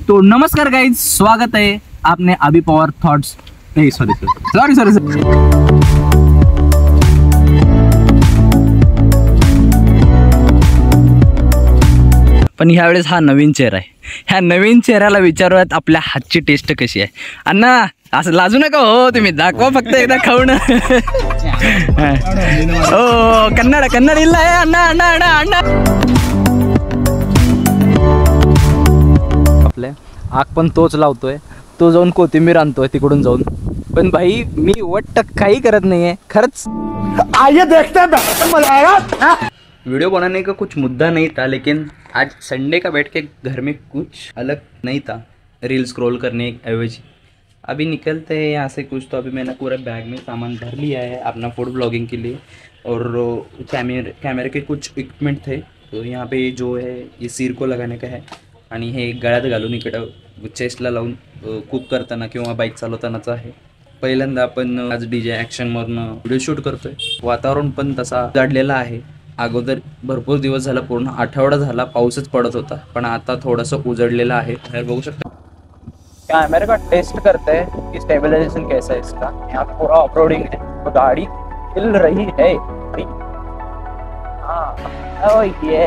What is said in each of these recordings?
तो नमस्कार गाइज, स्वागत है आपने अभी पवार थॉट्स नहीं सॉरी पण ह्यावेळेस हा नवीन चेहरा आहे. ह्या नवीन चेहऱ्याला विचारूयात आपल्या हातची टेस्ट कशी आहे. अण्णा असं लाजू नका हो, तुम्ही दाखवा फक्त एकदा खाऊन. हो कन्नड इल्ला आहे. अण्णा अण्णा अण्णा अण्णा आपल्या आग पण तोच लावतोय, तो जाऊन कोथिंबीर आणतोय तिकडून जाऊन. पण भाई मी वट्ट काही करत नाहीये खरंच. आइए देखते हैं मजा आएगा. वीडियो बनाने का कुछ मुद्दा नहीं था, लेकिन आज संडे का बैठ के घर में कुछ अलग नहीं था रील स्क्रॉल करने एवजी. अभी निकलते हैं यहाँ से कुछ. तो अभी मैंने पूरा बैग में सामान भर लिया है अपना फूड ब्लॉगिंग के लिए. और कैमरे के कुछ इक्विपमेंट थे, तो यहाँ पे जो है ये सिर को लगाने का है आणि हे गळ्यात घालून इकडं चेस्टला लावून कुक करताना किंवा बाईक चालवतानाचा आहे. पहिल्यांदा आपण आज DJ ॲक्शनवरून व्हिडिओ शूट करतोय. वातावरण पण तसा उजाडलेला आहे. अगोदर भरपूर दिवस झाला, पूर्ण आठवडा झाला पाऊसच पडत होता, पण आता थोडंसं उजडलेलं आहे. बाहेर बघू शकता. कैमरे का टेस्ट करते हैं कि स्टेबलाइजेशन कैसा है इसका. यहाँ पे पूरा ऑफ रोडिंग है, तो गाड़ी हिल रही है. हाँ ये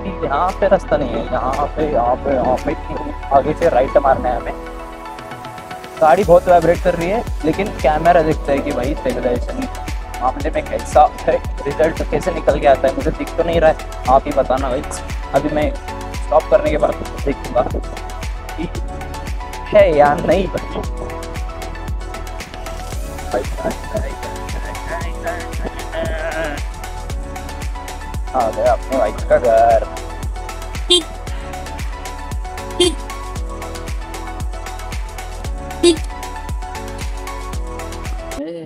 यहाँ पे रास्ता नहीं है, यहाँ पे आगे से राइट मारना है हमें. गाड़ी बहुत वाइब्रेट कर रही है, लेकिन कैमरा देखता है कि भाई स्टेबलाइजेशन मामले में कैसा है, रिजल्ट कैसे निकल के आता है मुझे दिख तो नहीं रहा है. आप ही बताना भाई. अभी मैं स्टॉप करने के बाद देखूंगा कि है या नहीं. आ गया अपने बाइक का घर.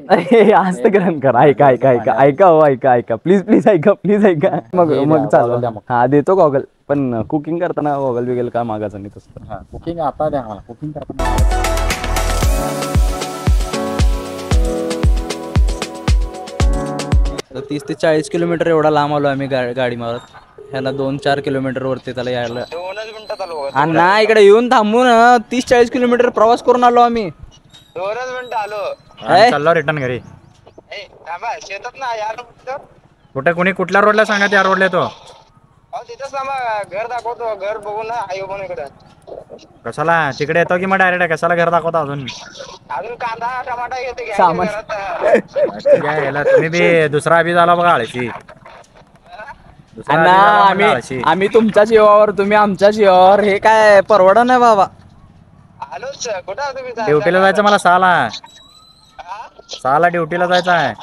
अरे आज तर ग्रहण कर. ऐका प्लीज ऐका. मग चालू. हा देतो गॉगल, पण कुकिंग करताना गॉगल बिगल काय मागायचं नाही तसं. हा कुकिंग आता द्या मला. कुकिंग करताना 30 ते 40 किलोमीटर एवढा लांब आलो आम्ही गाडी मारत. ह्याला 2-4 किलोमीटर वरती त्याला यायला. 2च मिनिटात आलो. अण्णा इकडे येऊन थांबून 30-40 किलोमीटर प्रवास करून आलो आम्ही. 2च मिनिटं आलो. चाललो रिटर्न घरी. थांबा शेतात ना यार. कुठे कोणी कुठल्या रोडला सांगा. त्या रोडला तो तिथंच थांबा. घर दाखवतो. घर बघून ना आयो पण इकडे. कशाला तिकडे येतो की मग डायरेक्ट कशाला घर दाखवता. अजून कांदा टमाटा घेते सामान. तुम्ही बी दुसरा बी झाला बघा आळशी. आम्ही तुमच्या जीवावर, तुम्ही आमच्या जीवावर. हे काय परवडा नाही बाबा. आलोच. कुठं तुम्ही ड्युटीला जायचं मला 6ला ड्युटीला जायचं आहे.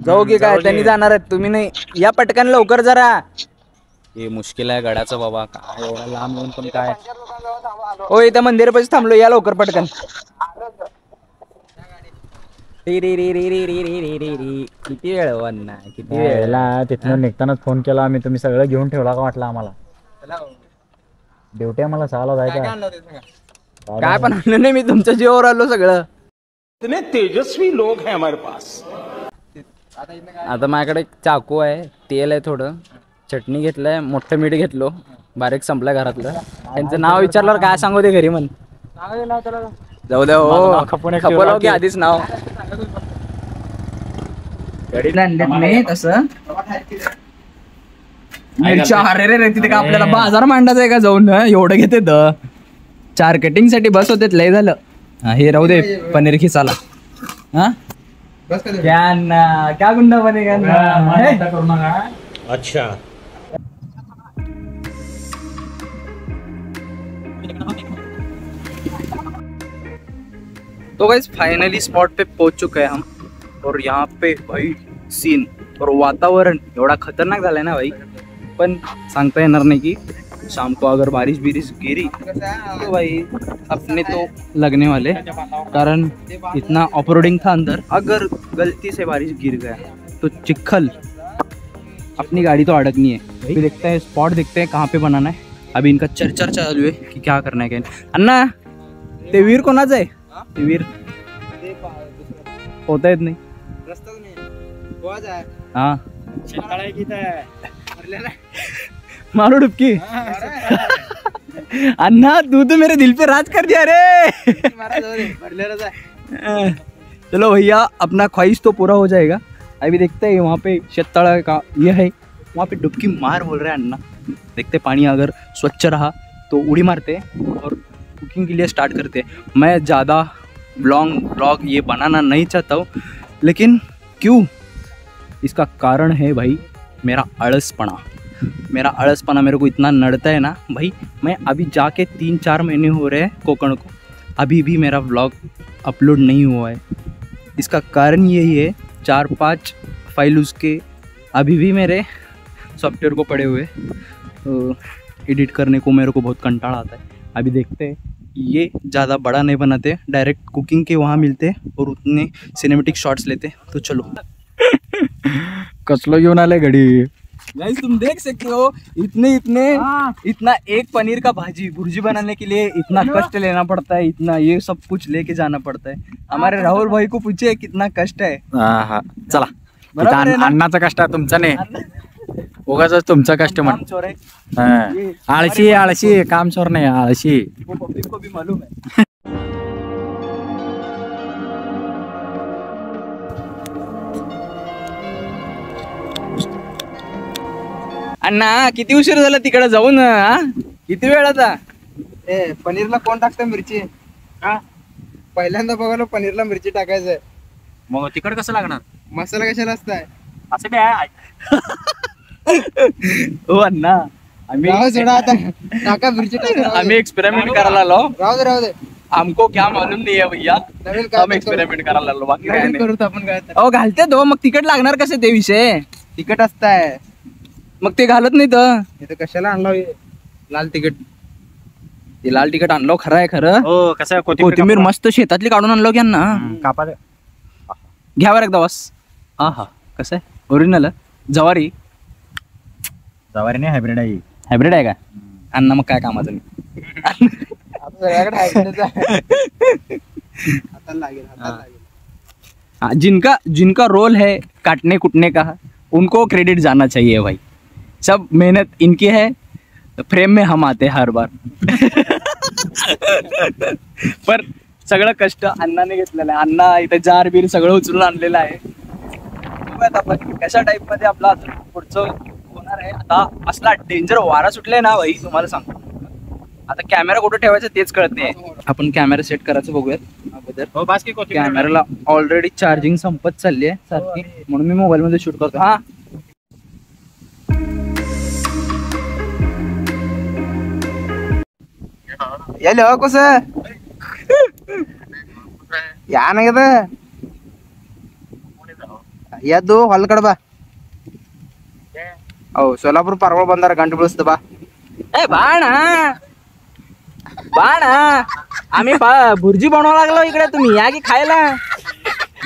जाऊ की काय त्यांनी जाणार आहेत, तुम्ही नाही. या पटकन लवकर जरा. हे मुश्किल आहे गड्याचं बाबा. काय एवढा लांब येऊन पण काय. हो इथं मंदिरापाशी थांबलो. या लवकर पटकन. किती वेळ वन्ना किती वेळेला तिथनं निघतानाच फोन केला आम्ही. तुम्ही सगळं घेऊन ठेवला का वाटलं आम्हाला. ड्युटी आम्हाला 6ला जायचं. काय पण आणलं नाही, मी तुमच्या जीवावर आलो सगळं. इतने तेजस्वी लोग हैं हमारे पास. आता माझ्याकडे चाकू आहे, तेल आहे, थोडं चटणी घेतलंय, मोठं मीठ घेतलो, बारीक संपलं घरातलं. त्यांचं नाव विचारल्यावर काय सांगू ते घरी म्हण. जाऊ द्या हो, खपवलं की आधीच नाव. गाडीला आणलेत नाही तसं. अरे रे तिथे का आपल्याला बाजार मांडायचा आहे का जाऊन. एवढं घेते 4 कटिंग साठी बस होते. लय झालं. हे राहू दे पनीर खिसाला. हा क्या गुंडा बनेगा. अच्छा तो गाइस फाइनली स्पॉट पे पहुंच चुके हैं हम. और यहाँ पे भाई सीन और वातावरण एवढा खतरनाक झालाय ना भाई. पण सांगता येणार नाही की शाम को अगर बारिश गिरी तो भाई अपने तो लगने वाले. कारण इतना ऑफ रोडिंग था अंदर. अगर गलती से बारिश गिर गया तो चिखल अपनी गाड़ी तो अड़कनी है. अभी देखते हैं स्पॉट, देखते हैं कहाँ पे बनाना है. अभी इनका चर्चा चालू है कि क्या करना है. क्या अन्ना ते वीर कोणाचं आहे. ते वीर होता येत नाही. हाँ मारो डुबकी. अन्ना तू तो मेरे दिल पे राज कर दिया रे। चलो भैया अपना ख्वाहिश तो पूरा हो जाएगा। अभी देखते हैं वहाँ पे शेततळा का ये है, वहाँ पे डुबकी मार बोल रहे हैं अन्ना। देखते पानी अगर स्वच्छ रहा तो उड़ी मारते और कुकिंग के लिए स्टार्ट करते। मैं ज़्यादा ब्लॉग ये बनाना नहीं चाहता हूँ, लेकिन क्यों, इसका कारण है भाई मेरा आलसपना। मेरे को इतना नड़ता है ना भाई। मैं अभी जाके 3-4 महीने हो रहे हैं कोकण को, अभी भी मेरा व्लॉग अपलोड नहीं हुआ है। इसका कारण यही है 4-5 फाइल उसके अभी भी मेरे सॉफ्टवेयर को पड़े हुए, एडिट करने को मेरे को बहुत कंटाला आता है। अभी देखते हैं, ये ज़्यादा बड़ा नहीं बनाते, डायरेक्ट कुकिंग के वहाँ मिलते और उतने सिनेमेटिक शॉट्स लेते। तो चलो कसलो घेऊन आले घड़ी। गाइस तुम देख सकते हो इतना एक पनीर का भुर्जी बनाने के लिए इतना कष्ट लेना पड़ता है, इतना ये सब कुछ लेके जाना पड़ता है। हमारे राहुल भाई को पूछे कितना कष्ट है। चला बरोबर आहे ना? अन्नाचा कष्ट आहे, तुमचा नाही, उगाच तुमचा कष्ट म्हण. काम चोर है, आळशी आळशी काम चोर नाही, आळशी. वो पब्लिक को भी मालूम है. अण्णा किती उशीर झाला तिकडे जाऊन, किती वेळ आता? पनीरला कोण टाकतं मिरची? पहिल्यांदा बघायला पनीरला मिरची टाकायचंय. मग तिकड कसं लागणार? मसाला कशाला असताय? असं काय हो अण्णा, आम्ही टाका मिरची टाका. आम्ही एक्सपेरिमेंट करायला आलो. राहू दे हमको क्या मालूम नहीं है भैया, हम एक्सपेरिमेंट करायला आलो, बाकी काय नाही. करू आपण काय? अहो घालते तो, मग तिकट लागणार कसे ते विषय? तिखट असताय मग ते घालत नाही तर इथं कशाला आणला लाल तिखट? ते लाल तिखट आणलो, खरं आहे खरं. हो कसं कोथिंबीर मस्त शेतातली काढून आणलो की अण्णा. कापा घ्यावर एकदा बस. हा हा, कसं आहे? ओरिजिनल जवारी? जवारी नाही, हायब्रिड आहे. हायब्रिड आहे का अण्णा? मग काय कामाचं नाही. जिनका रोल है काटने कुटने का, उनको क्रेडिट जाना चाहिए भाई. सब मेहनत इनकी है, फ्रेम में हम आते हर बार. पर सगळं कष्ट अण्णाने घेतलेलं आहे. अण्णा इथे जार बीर सगळं उचलून आणलेलं आहे. बघूयात आपण कशा टाइप मध्ये आपला पुढचं होणार आहे. आता असला डेंजर वारा सुटलाय ना भाई, तुम्हाला सांगतो. आता कॅमेरा कुठं ठेवायचं तेच कळत नाही. आपण कॅमेरा सेट करायचं बघूयात अगोदर. कॅमेराला ऑलरेडी चार्जिंग संपत चालली आहे सारखी, म्हणून मी मोबाईल मध्ये शूट करतो. हा हॅलो कसं या ना घेत या दो हॉलकड बा. हो सोलापूर पारवळ बंधारा घंटे बसत बा. ए बाणा आम्ही भुर्जी बनवायला लागलो इकडे, तुम्ही या की खायला.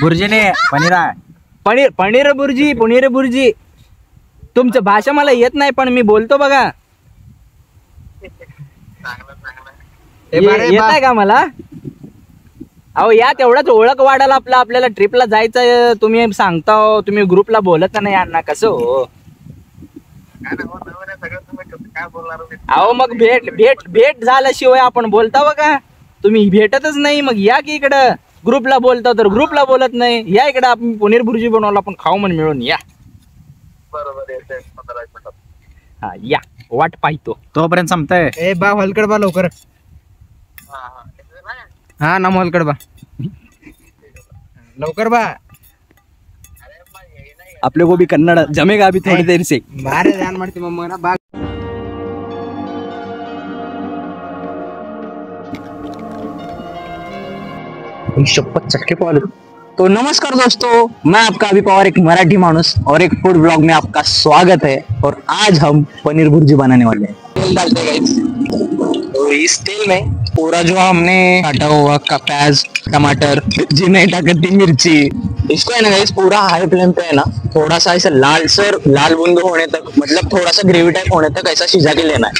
भुर्जीने पनीर आहे. पनीर भुर्जी. तुमचं भाषा मला येत नाही, पण मी बोलतो बघा. येत आहे का मला? अहो या तेवढाच ओळख वाढायला आपल्याला ट्रिपला जायचं. तुम्ही सांगता हो, तुम्ही ग्रुपला बोलत नाही अण्णा, कसं हो? अहो मग भेट झाल्याशिवाय आपण बोलता बघा. तुम्ही भेटतच नाही, मग या की इकडं. ग्रुपला बोलता तर ग्रुपला बोलत नाही. या इकडं, आपण पनीर भुर्जी बनवला, आपण खाऊ म्हण मिळून. या हा या, वाट पाहतो तोपर्यंत संपतंय. ए बा हॉलकड बा लवकर. हा ना हॉलकड बा लवकर बा. आपले को भी कन्नड़ जमेगा अभी थोड़ी देर से. बारे ध्यान ಮಾಡ್ತಿ ಮಮ್ಮನ ಬಾ. शपथ चटके पाले. तो नमस्कार दोस्तों, मैं आपका अभी पवार, एक मराठी मानुस और एक फूड ब्लॉग में आपका स्वागत है. और आज हम पनीर भुर्जी बनाने वाले हैं. तेल डालते हैं गाइस. तो इस तेल में पूरा जो हमने काटा हुआ प्याज, टमाटर, जी नहीं टाकती मिर्ची, इसको है ना गाइस पूरा हाई फ्लेम पे है ना, थोड़ा सा ऐसा लाल बुंद होने तक, मतलब थोड़ा सा ग्रेवी टाइप होने तक ऐसा सिझा के लेना है.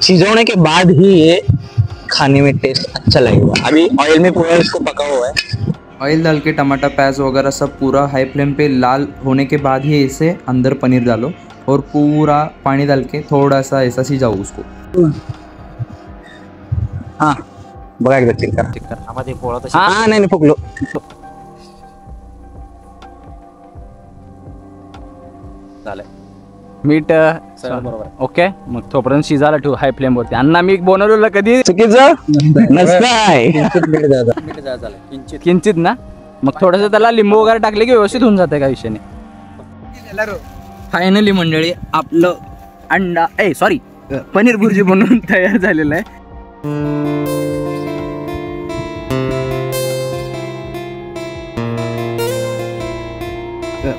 सिझाने के बाद ही ये खाने में टेस्ट अच्छा लगेगा. अभी ऑयल में पूरा इसको पका हुआ है. ऑयल डाल के टमाटर, प्याज वगैरह सब पूरा हाई फ्लेम पे लाल होने के बाद ही इसे अंदर पनीर डालो और पूरा पानी डाल के थोड़ा सा ऐसा सिझाओ उसको. हा बघा एकदा चेक करा. चेक कर. मध्ये पोळा तशी हा नाही फुगलो. झालंय. मीठ बरोबर ओके. मग तोपर्यंत शिजायला ठेवू हाय फ्लेम वरती. अण्णा मी बनवलेलं कधी चुकीचं नसताय. किंचित ना. मग थोडस त्याला लिंबू वगैरे टाकले की व्यवस्थित होऊन जाते काय विषय नाही. फायनली मंडळी आपलं अंडा सॉरी पनीर भुर्जी बनवून तयार झालेलं आहे.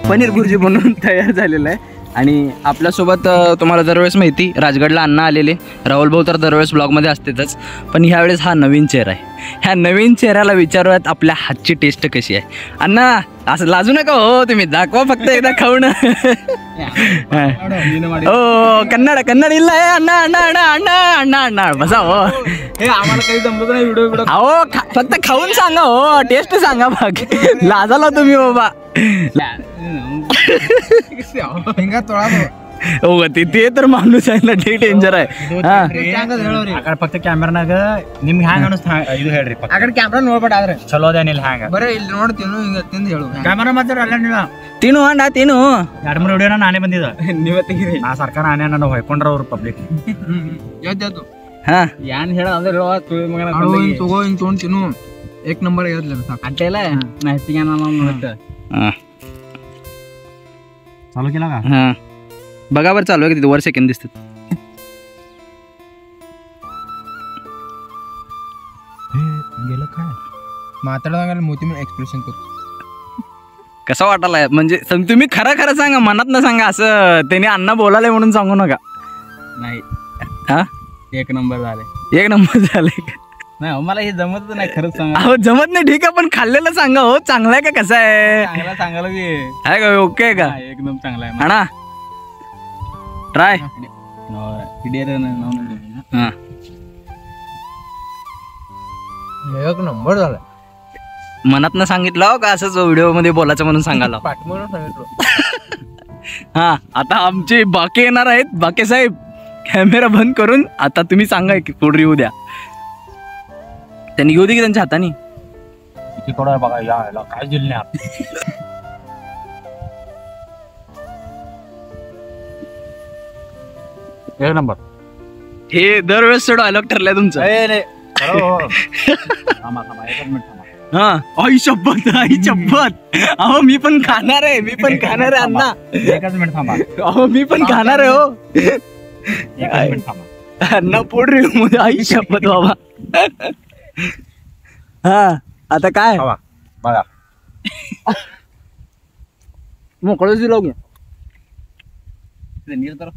पनीर भुर्जी बनवून तयार झालेलं आहे. आणि आपल्यासोबत तुम्हाला दरवेळेस माहिती राजगडला अण्णा आलेले, राहुल भाऊ तर दरवेळेस ब्लॉगमध्ये असतेच, पण ह्यावेळेस हा नवीन चेहरा आहे. ह्या नवीन चेहऱ्याला विचारूयात आपल्या हातची टेस्ट कशी आहे. अण्णा असं लाजू नका हो, तुम्ही दाखवा फक्त एकदा खाऊन. हो कन्नड कन्नड इल्ला आहे. अण्णा अण्णा अण्णा अण्णा अण्णा अण्णा बसा हो. आम्हाला काही जमत नाही व्हिडिओ अहो फक्त खाऊन सांगा हो, टेस्ट सांगा. बघ लाजाला तुम्ही बाबा. हो ते तर माणूस आहे ना, ते डेंजर आहे. ಅಕಡೆ ಪಕ್ಕ ಕ್ಯಾಮ್ರಾನಾಗ ನಿಮ್ಗೆ ಹ್ಯಾಂಗ ಅನಿಸ್ತಾ ಇದು ಹೇಳ್ರಿ. ಆ ಕಡೆ ಕ್ಯಾಮ್ರಾ ನೋಡ್ಬೇಡ ಆದ್ರೆ ಚಲೋ ಅದೇನಿಲ್ಲ ಹ್ಯಾಂಗ ಬರೀ ಇಲ್ಲಿ ನೋಡ್ತೀನಿ ಹಿಂಗ ತಿಂದು ಹೇಳು. ಕ್ಯಾಮ್ರಾ ಮಾತ್ರ ಅಲ್ಲ ನೀವು ತಿನ್ನು ಅಣ್ಣ ತಿನ್ನು. 2-3 ವಿಡಿಯೋನ ನಾನೇ ಬಂದಿದ್ದ. ನೀವೇ ತೆಗೀರಿ. ಆ ಸರ್ಕಾರ ಆನೆ ನಾನು ಹೊಯ್ಕೊಂಡ್ರ ಅವ್ರು ಪಬ್ಲಿಕ್. ಯಾವ್ದು ಹಾ ಏನ್ ಹೇಳ ಅಂದ್ರೆ ತಗೋ ಹಿಂಗ್ ತೊಗೊಂಡ್ ತಿನ್ನು. एक नंबर ಅಂತೆಲ್ಲ ನಾ ಹೆಚ್ಚಿಗೆ चालू केला का. हा बघा बरं चालू आहे किती वर सेकंड दिसतात. गेलं काय माताडा मोती म्हणून एक्सप्रेशन करतो. कसा वाटायला म्हणजे तुम्ही खरं खरं सांगा, मनात न सांगा. असं त्याने अण्णा बोलायला म्हणून सांगू नका. नाही हा 1 नंबर झाले. 1 नंबर झाले. नाही मला हे जमत नाही खरंच सांगा. अहो जमत नाही ठीक आहे, पण खाल्लेलं सांगा हो. चांगलं आहे का कसं आहे. चांगला सांगायला की आहे का ओके आहे का. एकदम चांगला आहे. आणा ट्राय. हा एक नंबर झाला. मनात न सांगितलं हो का असंच व्हिडिओ मध्ये बोलायचं म्हणून सांगायला. पाठ म्हणून सांगितलं. हा आता आमचे बाके येणार आहेत. बाके साहेब कॅमेरा बंद करून आता तुम्ही सांगा की पुढे येऊ द्या. त्यांनी घेऊ दे की त्यांच्या हाताने. किती थोडा बघा यायला काय जिल्ह्यात. एक नंबर. हे दरवेळेस डायलॉग ठरलाय तुमचा. हा आई शपथ आई शपथ. अहो मी पण खाणार आहे, मी पण खाणार आहे अण्णा. 1 मिनिट थांबा. अहो मी पण खाणार आहे हो. 1 मिनिट थांबा. अण्णा पोट रे मध्ये आई शपथ बाबा. हा आता काय बघा मोकळच दिलो घे. ನೀರು ತರ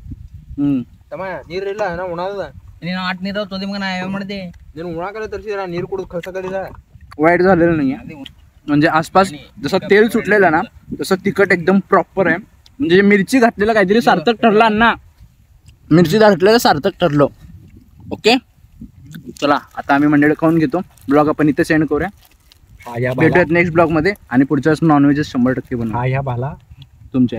ನೀರ್ ಇಲ್ಲ ನಾ ಉಣಾದ ನೀನು 8 ನೀರು ತೊಂದಿ ಮಗ ನಾ ಯಾವ ಮಾಡಿದೆ ನೀನು ಉಣಾಕಲ್ಲ ತರ್ಸಿರ ನೀರು ಕುಡಿದು ಕಳ್ಸಕಲ್ಲಿದ. वाईट झालेलं नाहीये. म्हणजे आसपास जसं तेल सुटलेलं ना तसं तिखट एकदम प्रॉपर आहे. म्हणजे मिरची घातलेलं काहीतरी सार्थक ठरलं अण्णा. मिरची घातलेलं सार्थक ठरलं. ओके चला आता आम्ही मंडळी खाऊन घेतो. ब्लॉग आपण इथे सेंड करूया. भेटूयात नेक्स्ट ब्लॉग मध्ये. आणि पुढच्या नॉनव्हेज 100% बनवू. हा या भाला तुमच्या